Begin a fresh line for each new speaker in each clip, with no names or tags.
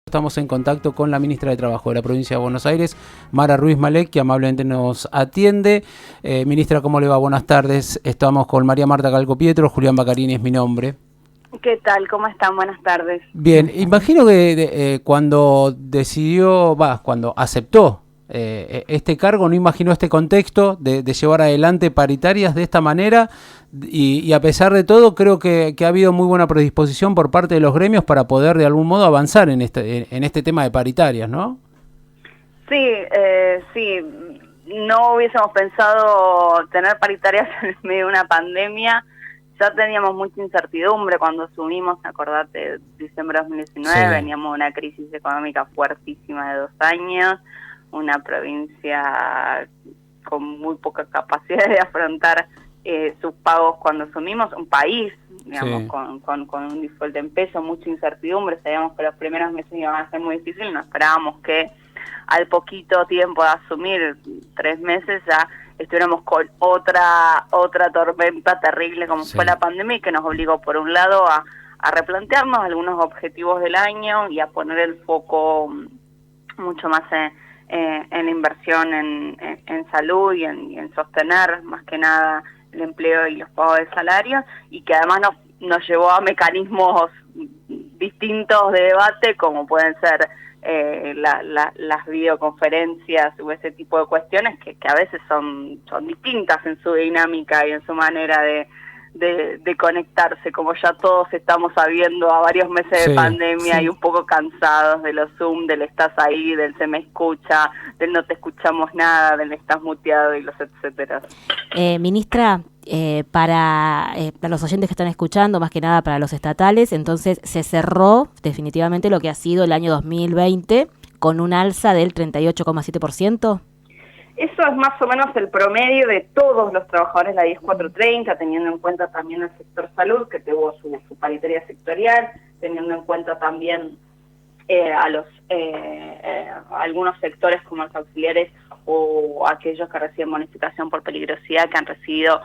Estamos en contacto con la ministra de Trabajo de la provincia de Buenos Aires, Mara Ruiz Malek, que amablemente nos atiende. Ministra, ¿cómo le va? Buenas tardes. Estamos con María Marta Calcopietro, Julián Baccarini es mi nombre.
¿Qué tal? ¿Cómo están? Buenas tardes.
Bien, imagino que cuando cuando aceptó este cargo, no imaginó este contexto de llevar adelante paritarias de esta manera y a pesar de todo creo que ha habido muy buena predisposición por parte de los gremios para poder de algún modo avanzar en este tema de paritarias, ¿no?
Sí, sí. No hubiésemos pensado tener paritarias en medio de una pandemia. Ya teníamos mucha incertidumbre cuando asumimos, acordate, diciembre de 2019,
Sí.
veníamos de una crisis económica fuertísima de 2 años, una provincia con muy poca capacidad de afrontar sus pagos cuando asumimos, un país, digamos,
Sí.
con un default en peso, mucha incertidumbre, sabíamos que los primeros meses iban a ser muy difíciles, no esperábamos que al poquito tiempo de asumir, 3 meses, ya estuviéramos con otra tormenta terrible como
Sí.
fue la pandemia y que nos obligó por un lado a replantearnos algunos objetivos del año y a poner el foco mucho más en inversión en salud y en sostener más que nada el empleo y los pagos de salarios, y que además nos llevó a mecanismos distintos de debate como pueden ser las videoconferencias o ese tipo de cuestiones que a veces son distintas en su dinámica y en su manera de conectarse, como ya todos estamos sabiendo a varios meses
Sí,
de pandemia
sí.
y un poco cansados de los Zoom, del estás ahí, del se me escucha, del no te escuchamos nada, del estás muteado y los etcétera.
Ministra, para los oyentes que están escuchando, más que nada para los estatales, entonces se cerró definitivamente lo que ha sido el año 2020 con un alza del 38,7%.
Eso es más o menos el promedio de todos los trabajadores de la 10430, teniendo en cuenta también el sector salud, que tuvo su paritaria sectorial, teniendo en cuenta también algunos sectores como los auxiliares o aquellos que reciben bonificación por peligrosidad, que han recibido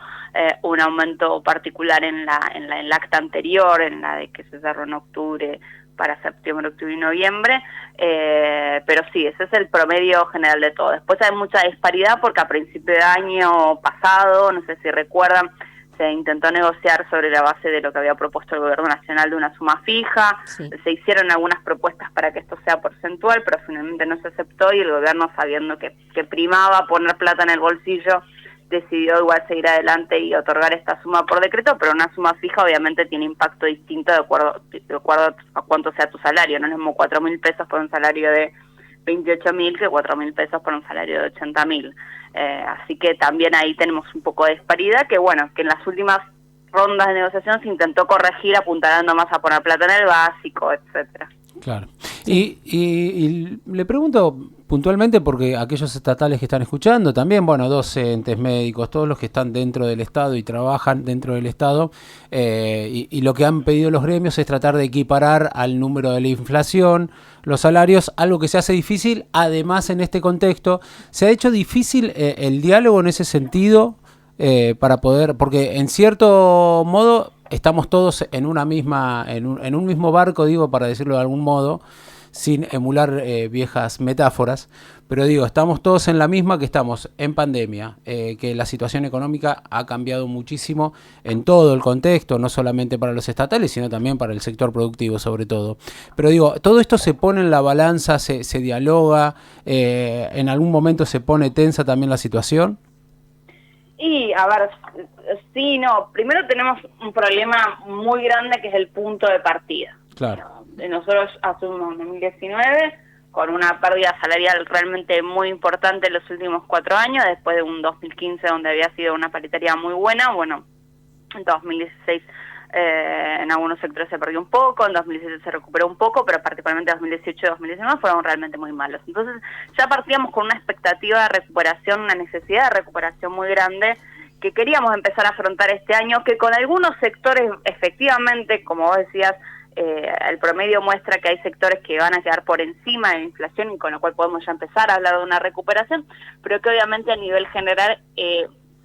un aumento particular en la acta anterior, en la de que se cerró en octubre para septiembre, octubre y noviembre, pero sí, ese es el promedio general de todo. Después hay mucha disparidad porque a principio de año pasado, no sé si recuerdan, se intentó negociar sobre la base de lo que había propuesto el gobierno nacional de una suma fija,
Sí.
se hicieron algunas propuestas para que esto sea porcentual, pero finalmente no se aceptó y el gobierno, sabiendo que primaba poner plata en el bolsillo, decidió igual seguir adelante y otorgar esta suma por decreto, pero una suma fija obviamente tiene impacto distinto de acuerdo a cuánto sea tu salario, no es lo mismo 4.000 pesos por un salario de 28.000 que 4.000 pesos por un salario de 80.000. Así que también ahí tenemos un poco de disparidad, que bueno, que en las últimas rondas de negociación se intentó corregir apuntalando más a poner plata en el básico, etcétera.
Claro.
Sí.
Y le pregunto puntualmente, porque aquellos estatales que están escuchando, también, bueno, docentes, médicos, todos los que están dentro del Estado y trabajan dentro del Estado, y lo que han pedido los gremios es tratar de equiparar al número de la inflación los salarios, algo que se hace difícil. Además, en este contexto, se ha hecho difícil el diálogo en ese sentido, para poder, porque en cierto modo estamos todos en una misma, en un mismo barco, digo, para decirlo de algún modo, sin emular viejas metáforas, pero digo, estamos todos en la misma, que estamos en pandemia, que la situación económica ha cambiado muchísimo en todo el contexto, no solamente para los estatales, sino también para el sector productivo sobre todo. Pero digo, todo esto se pone en la balanza, se dialoga, en algún momento se pone tensa también la situación.
Y, a ver, sí, no, primero tenemos un problema muy grande que es el punto de partida.
Claro.
Nosotros asumimos en 2019 con una pérdida salarial realmente muy importante en los últimos 4 años, después de un 2015 donde había sido una paritaria muy buena. Bueno, en 2016 en algunos sectores se perdió un poco, en 2017 se recuperó un poco, pero particularmente 2018 y 2019 fueron realmente muy malos. Entonces ya partíamos con una expectativa de recuperación, una necesidad de recuperación muy grande, que queríamos empezar a afrontar este año, que con algunos sectores efectivamente, como vos decías, el promedio muestra que hay sectores que van a quedar por encima de la inflación y con lo cual podemos ya empezar a hablar de una recuperación, pero que obviamente a nivel general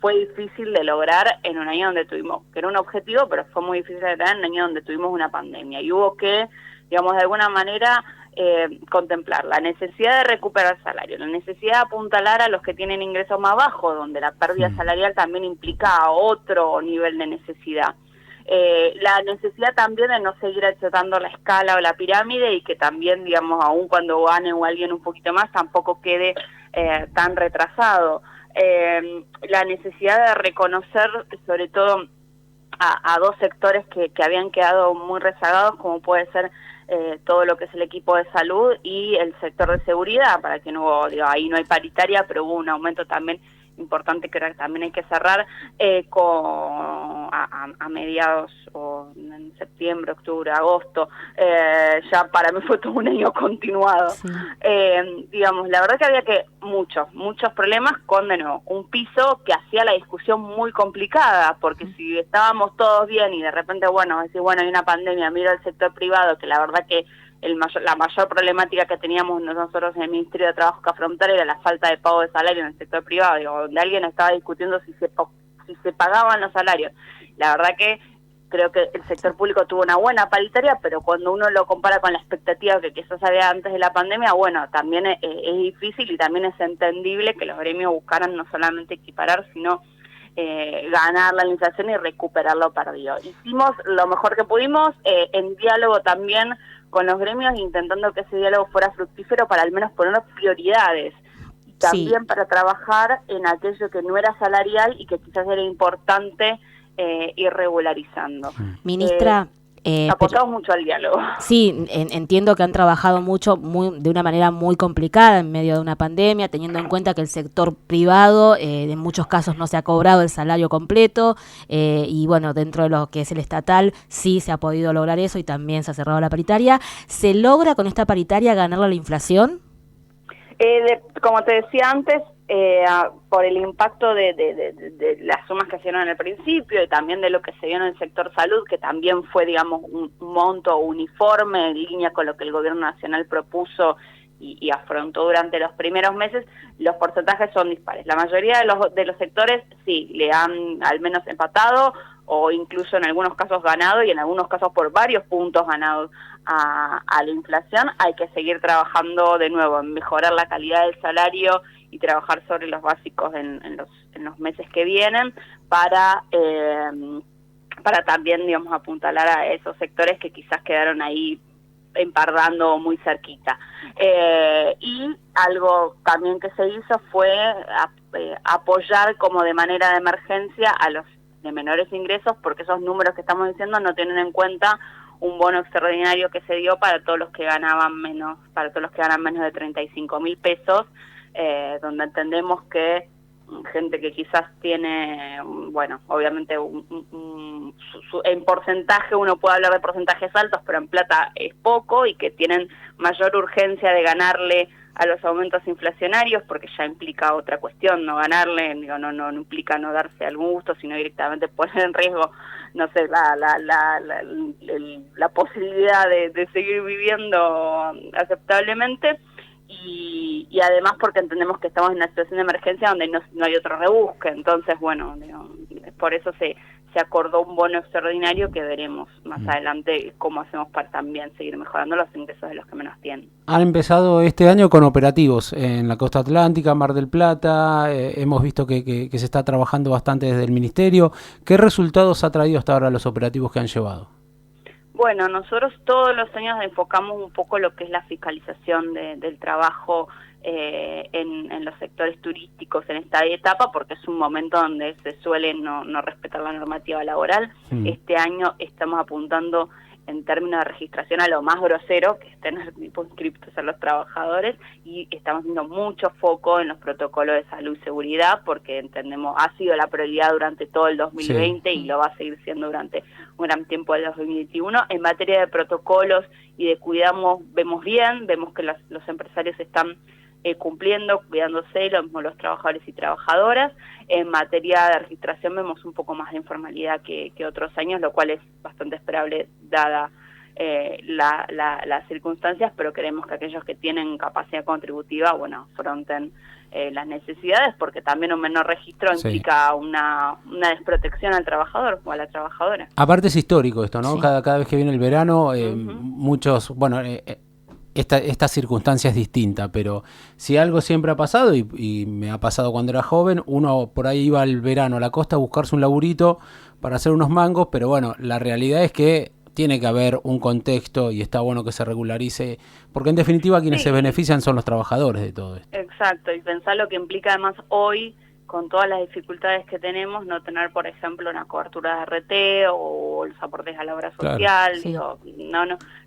fue difícil de lograr en un año donde tuvimos, que era un objetivo, pero fue muy difícil de lograr en un año donde tuvimos una pandemia y hubo que, digamos, de alguna manera contemplar la necesidad de recuperar salario, la necesidad de apuntalar a los que tienen ingresos más bajos, donde la pérdida salarial también implica otro nivel de necesidad. La necesidad también de no seguir achatando la escala o la pirámide y que también, digamos, aun cuando gane o alguien un poquito más, tampoco quede tan retrasado. La necesidad de reconocer, sobre todo, a dos sectores que habían quedado muy rezagados, como puede ser todo lo que es el equipo de salud y el sector de seguridad, para que no hubo, digo, ahí no hay paritaria, pero hubo un aumento también importante que también hay que cerrar a mediados o en septiembre, octubre, agosto. Ya para mí fue todo un año continuado.
Sí.
Digamos, la verdad que había muchos problemas con, de nuevo, un piso que hacía la discusión muy complicada, porque si estábamos todos bien y de repente, bueno, decir, bueno, hay una pandemia, miro el sector privado, que la verdad que la mayor problemática que teníamos nosotros en el Ministerio de Trabajo que afrontar era la falta de pago de salario en el sector privado, digo, donde alguien estaba discutiendo si se pagaban los salarios. La verdad que creo que el sector público tuvo una buena paritaria, pero cuando uno lo compara con la expectativa que quizás había antes de la pandemia, bueno, también es difícil y también es entendible que los gremios buscaran no solamente equiparar, sino ganar la inflación y recuperar lo perdido. Hicimos lo mejor que pudimos, en diálogo también con los gremios, intentando que ese diálogo fuera fructífero para al menos poner prioridades. Y también para trabajar en aquello que no era salarial y que quizás era importante ir regularizando.
Ministra,
aportamos mucho al diálogo.
Sí, entiendo que han trabajado mucho, de una manera muy complicada en medio de una pandemia, teniendo en cuenta que el sector privado en muchos casos no se ha cobrado el salario completo y bueno, dentro de lo que es el estatal sí se ha podido lograr eso y también se ha cerrado la paritaria. ¿Se logra con esta paritaria ganarle a la inflación?
Como te decía antes, por el impacto de las sumas que se dieron en el principio y también de lo que se dio en el sector salud, que también fue, digamos, un monto uniforme en línea con lo que el gobierno nacional propuso y afrontó durante los primeros meses, los porcentajes son dispares. La mayoría de los sectores sí, le han al menos empatado o incluso en algunos casos ganado y en algunos casos por varios puntos ganados a la inflación. Hay que seguir trabajando de nuevo en mejorar la calidad del salario y trabajar sobre los básicos en los meses que vienen para también, digamos, apuntalar a esos sectores que quizás quedaron ahí empardando muy cerquita. Y algo también que se hizo fue apoyar como de manera de emergencia a los de menores ingresos, porque esos números que estamos diciendo no tienen en cuenta un bono extraordinario que se dio para todos los que ganaban menos, de 35.000 pesos, donde entendemos que gente que quizás tiene, bueno, obviamente en porcentaje uno puede hablar de porcentajes altos, pero en plata es poco y que tienen mayor urgencia de ganarle a los aumentos inflacionarios, porque ya implica otra cuestión, no ganarle, digo, no implica no darse algún gusto, sino directamente poner en riesgo, no sé, la posibilidad de seguir viviendo aceptablemente. Y además porque entendemos que estamos en una situación de emergencia donde no hay otro rebusque, entonces bueno, por eso se acordó un bono extraordinario que veremos más adelante cómo hacemos para también seguir mejorando los ingresos de los que menos tienen.
Han empezado este año con operativos en la costa atlántica, Mar del Plata, hemos visto que se está trabajando bastante desde el Ministerio. ¿Qué resultados ha traído hasta ahora los operativos que han llevado?
Bueno, nosotros todos los años enfocamos un poco lo que es la fiscalización del trabajo en los sectores turísticos en esta etapa, porque es un momento donde se suele no respetar la normativa laboral. Este año estamos apuntando en términos de registración a lo más grosero, que estén inscriptos a los trabajadores, y estamos haciendo mucho foco en los protocolos de salud y seguridad, porque entendemos, ha sido la prioridad durante todo el 2020 y lo va a seguir siendo durante un gran tiempo del 2021. En materia de protocolos y de cuidamos, vemos que los empresarios están cumpliendo, cuidándose, lo mismo los trabajadores y trabajadoras. En materia de registración vemos un poco más de informalidad que otros años, lo cual es bastante esperable dada las circunstancias, pero queremos que aquellos que tienen capacidad contributiva, bueno, afronten las necesidades, porque también un menor registro implica una desprotección al trabajador o a la trabajadora.
Aparte es histórico esto, ¿no?
Sí.
Cada vez que viene el verano, muchos, bueno... esta circunstancia es distinta, pero si algo siempre ha pasado, y me ha pasado cuando era joven, uno por ahí iba al verano a la costa a buscarse un laburito para hacer unos mangos, pero bueno, la realidad es que tiene que haber un contexto y está bueno que se regularice, porque en definitiva quienes se benefician son los trabajadores de todo esto.
Exacto, y pensar lo que implica además hoy, con todas las dificultades que tenemos, no tener, por ejemplo, una cobertura de RT o los aportes a la obra social.
Claro, sí.
Digo,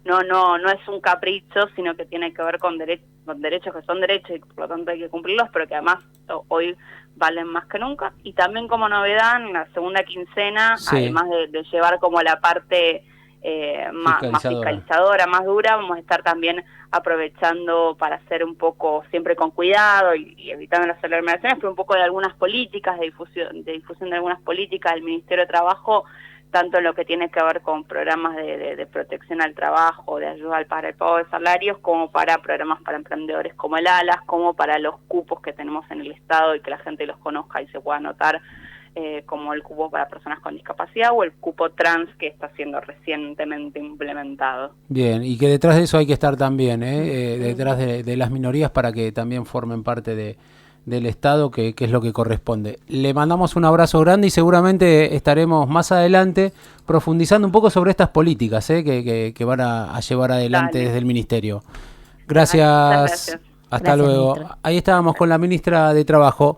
no es un capricho, sino que tiene que ver con derechos que son derechos y por lo tanto hay que cumplirlos, pero que además hoy valen más que nunca. Y también como novedad, en la segunda quincena, además de llevar como la parte más fiscalizadora, más dura, vamos a estar también aprovechando para hacer un poco, siempre con cuidado y evitando las aglomeraciones, pero un poco de algunas políticas, de difusión de algunas políticas del Ministerio de Trabajo, tanto en lo que tiene que ver con programas de protección al trabajo, de ayuda para el pago de salarios, como para programas para emprendedores como el ALAS, como para los cupos que tenemos en el Estado y que la gente los conozca y se pueda anotar, como el cupo para personas con discapacidad o el cupo trans que está siendo recientemente implementado.
Bien, y que detrás de eso hay que estar también, detrás de las minorías para que también formen parte del Estado, que es lo que corresponde. Le mandamos un abrazo grande y seguramente estaremos más adelante profundizando un poco sobre estas políticas que van a llevar adelante desde el Ministerio. Gracias.
Gracias.
Hasta
Gracias,
luego.
ministra.
Ahí estábamos con la ministra de Trabajo.